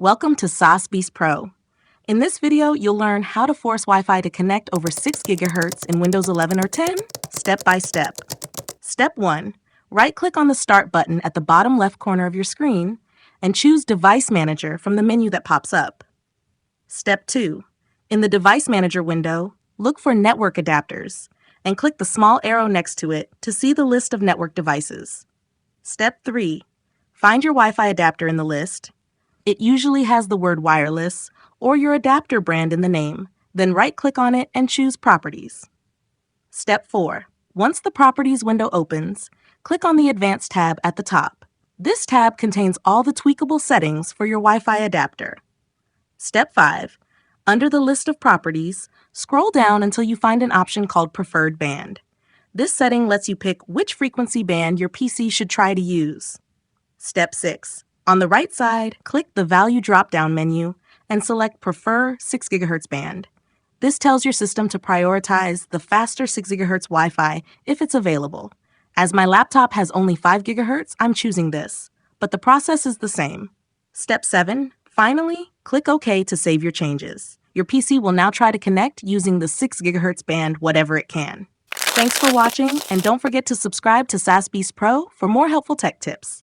Welcome to Sauce Beast Pro. In this video, you'll learn how to force Wi-Fi to connect over 6 GHz in Windows 11 or 10, step by step. Step 1. Right-click on the Start button at the bottom left corner of your screen and choose Device Manager from the menu that pops up. Step 2. In the Device Manager window, look for Network Adapters and click the small arrow next to it to see the list of network devices. Step 3. Find your Wi-Fi adapter in the list. It usually has the word wireless or your adapter brand in the name. Then right-click on it and choose Properties. Step 4. Once the Properties window opens, click on the Advanced tab at the top. This tab contains all the tweakable settings for your Wi-Fi adapter. Step 5. Under the list of properties, scroll down until you find an option called Preferred Band. This setting lets you pick which frequency band your PC should try to use. Step 6. On the right side, click the Value drop-down menu and select Prefer 6 GHz band. This tells your system to prioritize the faster 6 GHz Wi-Fi if it's available. As my laptop has only 5 GHz, I'm choosing this, but the process is the same. Step 7. Finally, click OK to save your changes. Your PC will now try to connect using the 6 GHz band whatever it can. Thanks for watching, and don't forget to subscribe to Sauce Beast Pro for more helpful tech tips.